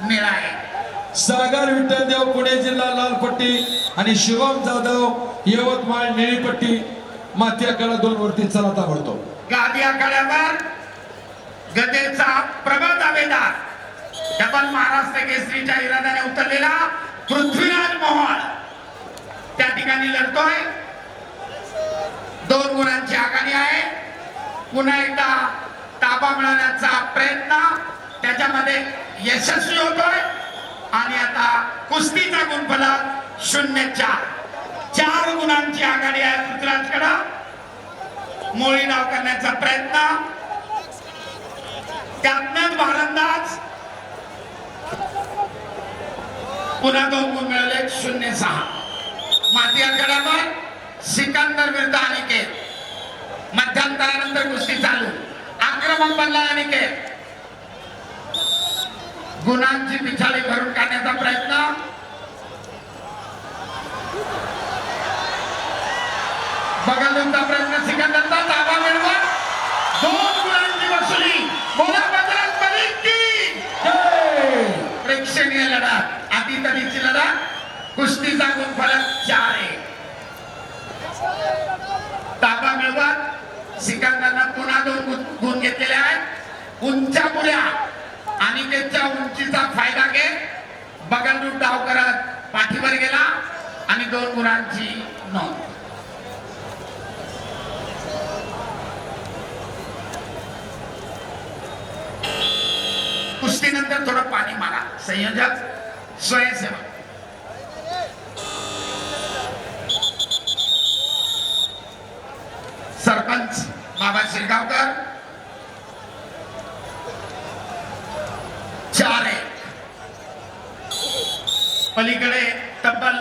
मिळाले. सागर विठ्ठलदेव पुणे जिल्हा लालपट्टी आणि शिवम जाधव यवतमाळ निळीपट्टी. माती आखाडा 2 वरती चला ताबडतो. गादी आखाड्यावर गदेचा प्रबळ दावेदार डबल महाराष्ट्र केसरीच्या इराद्याने उतरलेला पृथ्वीराज मोहोळ त्या ठिकाणी लढतोय. 2 गुणांची आघाडी आहे. पुन्हा एकदा ताबा मिळवण्याचा प्रयत्न त्याच्यामध्ये यशस्वी होतोय आणि आता कुस्तीचा गुणफलक 0-4. 4 गुणांची आघाडी आहे पृथ्वीराजकडे. मोळी डाव करण्याचा प्रयत्न त्यातनच भारंदाज. पुन्हा 2 गुण मिळाले 0-6. माती आखाड्यावर सिकंदर विरुद्ध अनिकेत. मध्यंतरानंतर कुस्ती चालू. आक्रमक बनला अनिकेत. गुणांची पिछाडी भरून काढण्याचा प्रयत्न. बघायचा प्रयत्न सिकंदरचा. ताबा मिळवत 2 गुणांची वसुली. बोला बजरंग बली की जय. प्रेक्षणीय लढत, आदितरीची लढत. कुस्तीचा गुणफलक 4 आहे. ताबा मिळवत सिकंदरनं पुन्हा 2 गुण घेतलेले आहेत. उंचापुऱ्या अनिकेतच्या उंचीचा फायदा घेत बगलरूप डाव करत पाठीवर गेला आणि 2 गुणांची नोंद. कुस्तीनंतर थोडं पाणी मारा. संयोजक स्वयंसेवक. सरपंच बाबा शिरगावकर. 4-1. पलीकडे तब्बल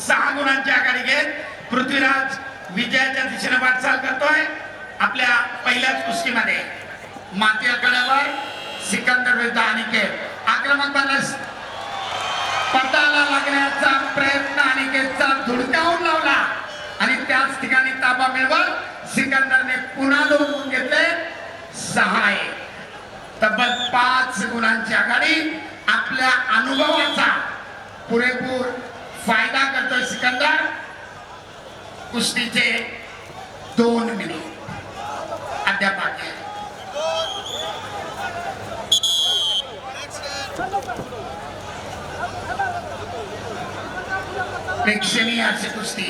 6 गुणांची आघाडी घेत पृथ्वीराज विजयाच्या दिशेने वाटचाल करतोय. आपल्या पहिल्याच कुस्तीमध्ये माती आखाड्यावर सिकंदर विरुद्ध अनिकेत. आक्रमक बनस पटाला लागण्याचा प्रयत्न अनिकेतचा धुडकावून लावला आणि त्याच ठिकाणी ताबा मिळवत सिकंदरने पुन्हा 2 गुण घेतले. 6-1. तब्बल 5 गुणांची आघाडी. आपल्या अनुभवाचा पुरेपूर फायदा करतोय सिकंदर. कुस्तीचे 2 मिनिट अद्याप बाकी आहे. प्रेक्षणीय अशी कुस्ती.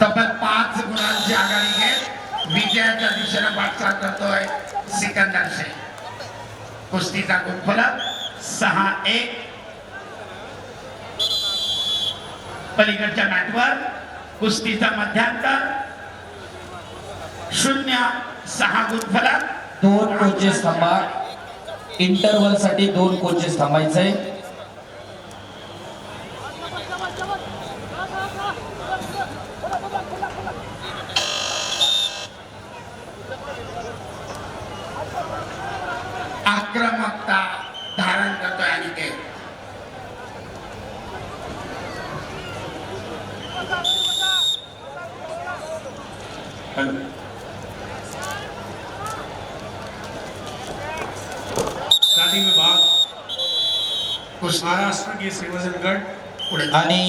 तब्बल 5 गुणांची आघाडी घेत विजयाच्या दिशेने वाटचाल करतोय सिकंदर शेख. कुस्तीचा गुणफलक 6-1. पलीकडच्या मॅटवर कुस्तीचा मध्यांतर 0-6 गुणफलक. 2 कोचेस थांबा. इंटरव्हल साठी 2 कोचेस थांबायचे. आक्रमकता धारण करतोय अनिकेत. गादी विभाग महाराष्ट्र केसरी वजन गट पुढे. आणि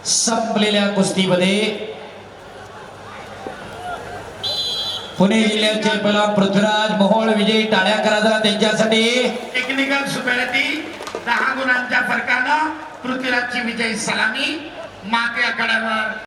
संपलेल्या कुस्तीमध्ये पुणे जिल्ह्याचे पहिलवान पृथ्वीराज मोहोळ विजयी. टाळ्या करा जरा त्यांच्यासाठी. टेक्निकल सुपेरिटी 10 गुणांच्या फरकानं पृथ्वीराजची विजयी सलामी. माती आखाड्यावर